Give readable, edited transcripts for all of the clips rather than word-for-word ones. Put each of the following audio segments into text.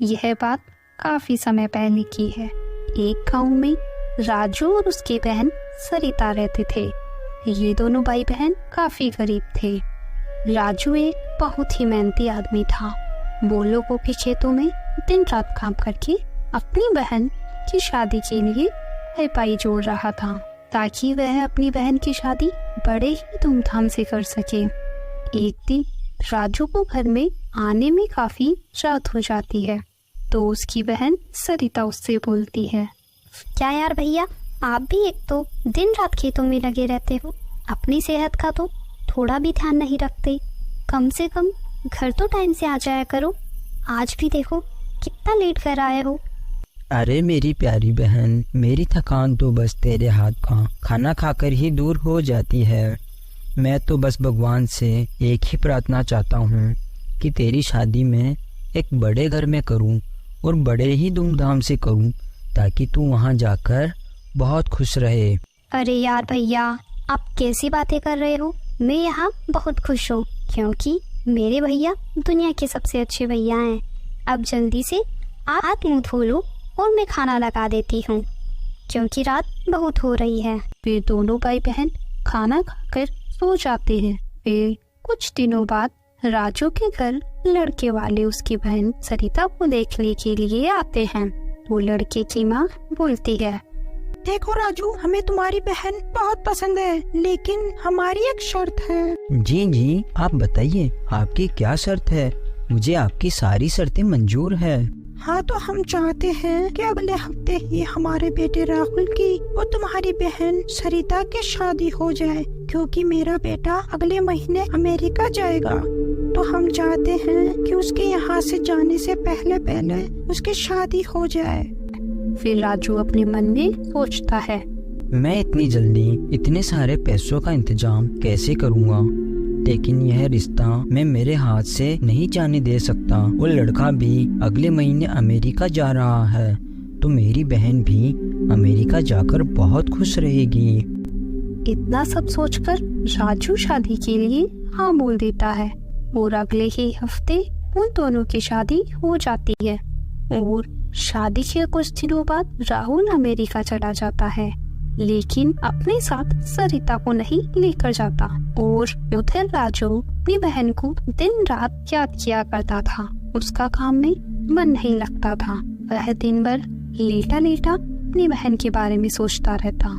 यह बात काफी समय पहले की है। एक गांव में राजू और उसकी बहन सरिता रहते थे। ये दोनों भाई बहन काफी गरीब थे। राजू एक बहुत ही मेहनती आदमी था। वो लोगों के खेतों में दिन रात काम करके अपनी बहन की शादी के लिए भरपाई जोड़ रहा था, ताकि वह अपनी बहन की शादी बड़े ही धूमधाम से कर सके। एक दिन राजू को घर में आने में काफी रात हो जाती है, तो उसकी बहन सरिता उससे बोलती है, क्या यार भैया, आप भी एक तो दिन रात खेतों में लगे रहते हो, अपनी सेहत का तो थोड़ा भी ध्यान नहीं रखते। कम से कम घर तो टाइम से आ जाया करो। आज भी देखो कितना लेट कर आए हो। अरे मेरी प्यारी बहन, मेरी थकान तो बस तेरे हाथ का खाना खाकर ही दूर हो जाती है। मैं तो बस भगवान से एक ही प्रार्थना चाहता हूँ कि तेरी शादी में एक बड़े घर में करूँ और बड़े ही धूमधाम से करूँ, ताकि तू वहाँ जाकर बहुत खुश रहे। अरे यार भैया, आप कैसी बातें कर रहे हो। मैं यहाँ बहुत खुश हूँ, क्योंकि मेरे भैया दुनिया के सबसे अच्छे भैया हैं। अब जल्दी से आप मुँह धो लो और मैं खाना लगा देती हूँ, क्योंकि रात बहुत हो रही है। वे दोनों भाई बहन खाना खाकर सो जाते हैं। फिर कुछ दिनों बाद राजू के घर लड़के वाले उसकी बहन सरिता को देखने के लिए आते हैं। वो लड़के की माँ बोलती है, देखो राजू, हमें तुम्हारी बहन बहुत पसंद है, लेकिन हमारी एक शर्त है। जी जी, आप बताइए आपकी क्या शर्त है। मुझे आपकी सारी शर्तें मंजूर है। हाँ, तो हम चाहते हैं कि अगले हफ्ते ही हमारे बेटे राहुल की और तुम्हारी बहन सरिता की शादी हो जाए, क्योंकि मेरा बेटा अगले महीने अमेरिका जाएगा। तो हम चाहते हैं कि उसके यहाँ से जाने से पहले पहले उसकी शादी हो जाए। फिर राजू अपने मन में सोचता है, मैं इतनी जल्दी इतने सारे पैसों का इंतजाम कैसे करूँगा, लेकिन यह रिश्ता मैं मेरे हाथ से नहीं जाने दे सकता। वो लड़का भी अगले महीने अमेरिका जा रहा है, तो मेरी बहन भी अमेरिका जाकर बहुत खुश रहेगी। इतना सब सोचकर राजू शादी के लिए हाँ बोल देता है और अगले ही हफ्ते उन दोनों की शादी हो जाती है। और शादी के कुछ दिनों बाद राहुल अमेरिका चला जाता है, लेकिन अपने साथ सरिता को नहीं लेकर जाता। और उधर राजू अपनी बहन को दिन रात याद किया करता था। उसका काम में मन नहीं लगता था। वह दिन भर लेटा लेटा अपनी बहन के बारे में सोचता रहता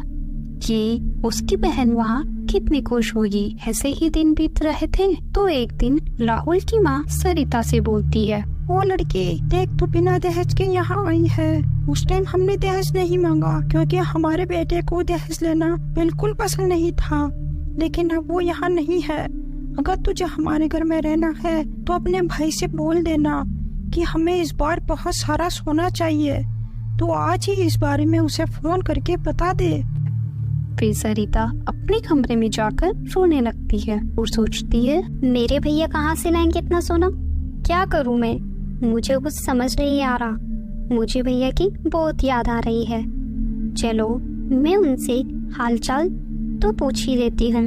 कि उसकी बहन वहाँ कितनी खुश होगी। ऐसे ही दिन बीत रहे थे, तो एक दिन राहुल की माँ सरिता से बोलती है, वो लड़की देख, तो बिना दहेज के यहाँ आई है। उस टाइम हमने दहेज नहीं मांगा, क्योंकि हमारे बेटे को दहेज लेना बिल्कुल पसंद नहीं था। लेकिन अब वो यहाँ नहीं है। अगर तुझे हमारे घर में रहना है तो अपने भाई से बोल देना कि हमें इस बार बहुत सारा सोना चाहिए। तो आज ही इस बारे में उसे फोन करके बता दे। फिर सरिता अपने कमरे में जाकर रोने लगती है और सोचती है, मेरे भैया कहाँ से लाएंगे इतना सोना। क्या करूँ मैं, मुझे कुछ समझ नहीं आ रहा। मुझे भैया की बहुत याद आ रही है। चलो मैं उनसे हालचाल तो पूछ ही लेती हूँ।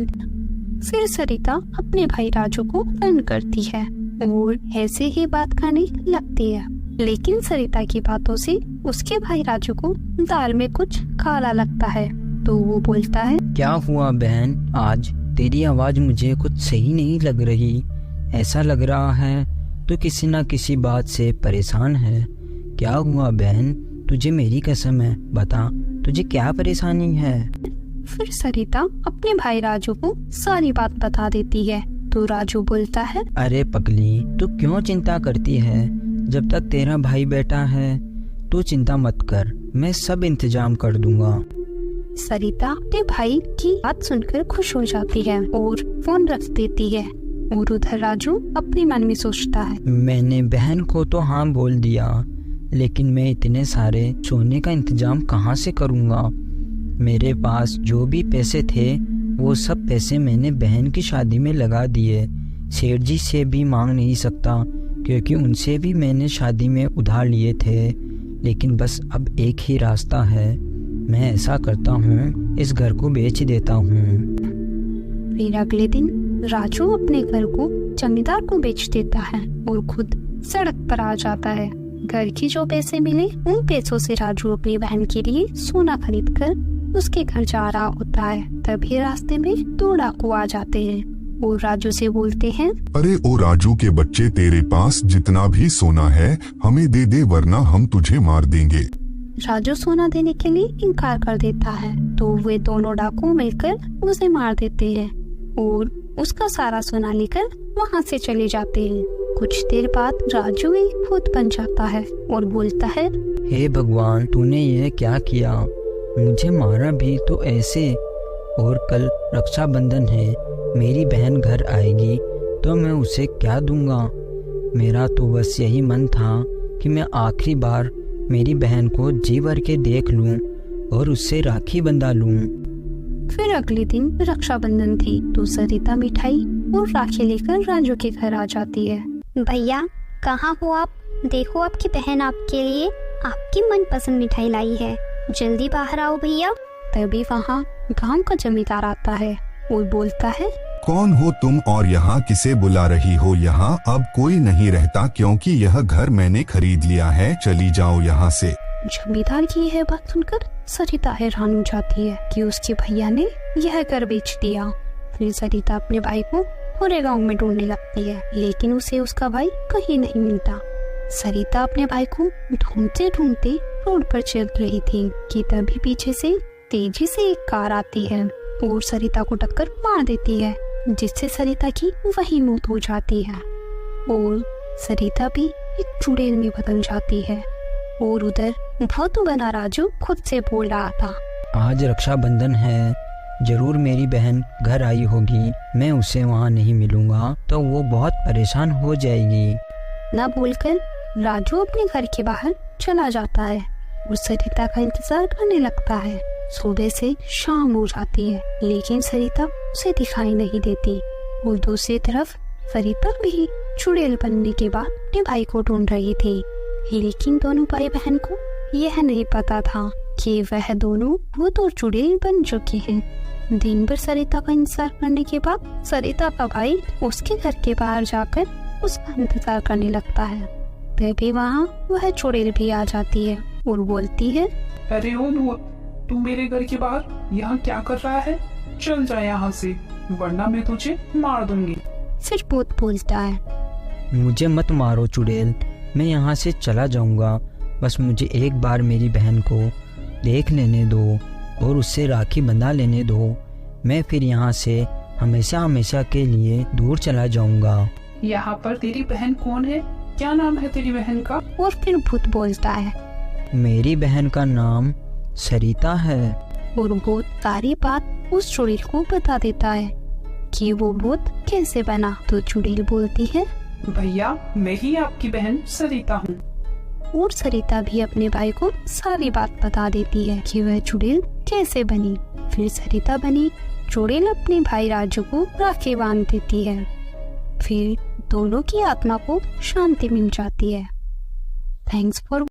फिर सरिता अपने भाई राजू को फोन करती है और ऐसे ही बात करने लगती है। लेकिन सरिता की बातों से उसके भाई राजू को दाल में कुछ काला लगता है, तो वो बोलता है, क्या हुआ बहन, आज तेरी आवाज मुझे कुछ सही नहीं लग रही। ऐसा लग रहा है तो किसी न किसी बात से परेशान है। क्या हुआ बहन, तुझे मेरी कसम है, बता तुझे क्या परेशानी है। फिर सरिता अपने भाई राजू को सारी बात बता देती है। तो राजू बोलता है, अरे पगली, तू क्यों चिंता करती है। जब तक तेरा भाई बैठा है तू चिंता मत कर, मैं सब इंतजाम कर दूंगा। सरिता अपने भाई की बात सुनकर खुश हो जाती है और फोन रख देती है। और उधर राजू अपने मन में सोचता है, मैंने बहन को तो हाँ बोल दिया, लेकिन मैं इतने सारे सोने का इंतजाम कहाँ से करूँगा। मेरे पास जो भी पैसे थे वो सब पैसे मैंने बहन की शादी में लगा दिए। सेठ जी से भी मांग नहीं सकता, क्योंकि उनसे भी मैंने शादी में उधार लिए थे। लेकिन बस अब एक ही रास्ता है, मैं ऐसा करता हूँ, इस घर को बेच देता हूँ। फिर अगले दिन राजू अपने घर को जमींदार को बेच देता है और खुद सड़क पर आ जाता है। घर की जो पैसे मिले उन पैसों से राजू अपनी बहन के लिए सोना खरीद कर उसके घर जा रहा होता है। तभी रास्ते में 2 डाकू आ जाते हैं और राजू से बोलते हैं, अरे ओ राजू के बच्चे, तेरे पास जितना भी सोना है हमें दे दे, वरना हम तुझे मार देंगे। राजू सोना देने के लिए इनकार कर देता है तो वे दोनों डाकू मिलकर उसे मार देते हैं और उसका सारा सोना लेकर वहाँ से चले जाते हैं। कुछ देर बाद राजू एक भूत बन जाता है और बोलता है, हे भगवान, तूने यह क्या किया? मुझे मारा भी तो ऐसे। और कल रक्षाबंधन है, मेरी बहन घर आएगी तो मैं उसे क्या दूंगा? मेरा तो बस यही मन था कि मैं आखिरी बार मेरी बहन को जी भर के देख लूं और उससे राखी बंधा लूं। फिर अगले दिन रक्षाबंधन थी तो सरिता मिठाई और राखी लेकर राजू के घर आ जाती है। भैया, कहाँ हो आप? देखो, आपकी बहन आपके लिए आपकी मनपसंद मिठाई लाई है, जल्दी बाहर आओ भैया। तभी वहाँ गांव का जमींदार आता है और बोलता है, कौन हो तुम और यहाँ किसे बुला रही हो? यहाँ अब कोई नहीं रहता क्योंकि यह घर मैंने खरीद लिया है, चली जाओ यहाँ से। जमींदार की यह बात सुनकर सरिता हैरान हो जाती है कि उसके भैया ने यह घर बेच दिया। फिर सरिता अपने भाई को पूरे गांव में ढूंढने लगती है, लेकिन उसे उसका भाई कहीं नहीं मिलता। सरिता अपने भाई को ढूंढते ढूंढते रोड पर चल रही थी कि तभी पीछे से तेजी से एक कार आती है और सरिता को टक्कर मार देती है, जिससे सरिता की वही मौत हो जाती है और सरिता भी एक चुड़ैल में बदल जाती है। और उधर भूत बना राजू खुद से बोल रहा था, आज रक्षाबंधन है, जरूर मेरी बहन घर आई होगी, मैं उसे वहाँ नहीं मिलूंगा तो वो बहुत परेशान हो जाएगी। ना बोलकर राजू अपने घर के बाहर चला जाता है और सरिता का इंतजार करने लगता है। सुबह से शाम हो जाती है लेकिन सरिता उसे दिखाई नहीं देती और दूसरी तरफ सरिता भी चुड़ैल बनने के बाद अपने भाई को ढूंढ रही थी, लेकिन दोनों भाई बहन को यह नहीं पता था कि वह दोनों भूत और चुड़ैल बन चुके हैं। दिन भर सरिता का इंतजार करने के बाद सरिता का भाई उसके घर के बाहर जाकर उसका इंतजार करने लगता है। तभी वहाँ वह चुड़ैल भी आ जाती है और बोलती है, अरे ओ भूत, तू मेरे घर के बाहर यहाँ क्या कर रहा है? चल जा यहाँ से, वरना मैं तुझे मार दूंगी। फिर भूत बोलता है, मुझे मत मारो चुड़ैल, मैं यहाँ से चला जाऊँगा, बस मुझे एक बार मेरी बहन को देख लेने दो और उससे राखी बंधा लेने दो, मैं फिर यहाँ से हमेशा हमेशा के लिए दूर चला जाऊँगा। यहाँ पर तेरी बहन कौन है? क्या नाम है तेरी बहन का? और फिर भूत बोलता है, मेरी बहन का नाम सरिता है। और भूत सारी बात उस चुड़ैल को बता देता है कि वो भूत कैसे बना। तो चुड़ैल बोलती है, भैया, मैं ही आपकी बहन सरिता हूँ। और सरिता भी अपने भाई को सारी बात बता देती है कि वह चुड़ैल कैसे बनी। फिर सरिता बनी चुड़ैल अपने भाई राजू को राखी बांध देती है। फिर दोनों की आत्मा को शांति मिल जाती है। Thanks for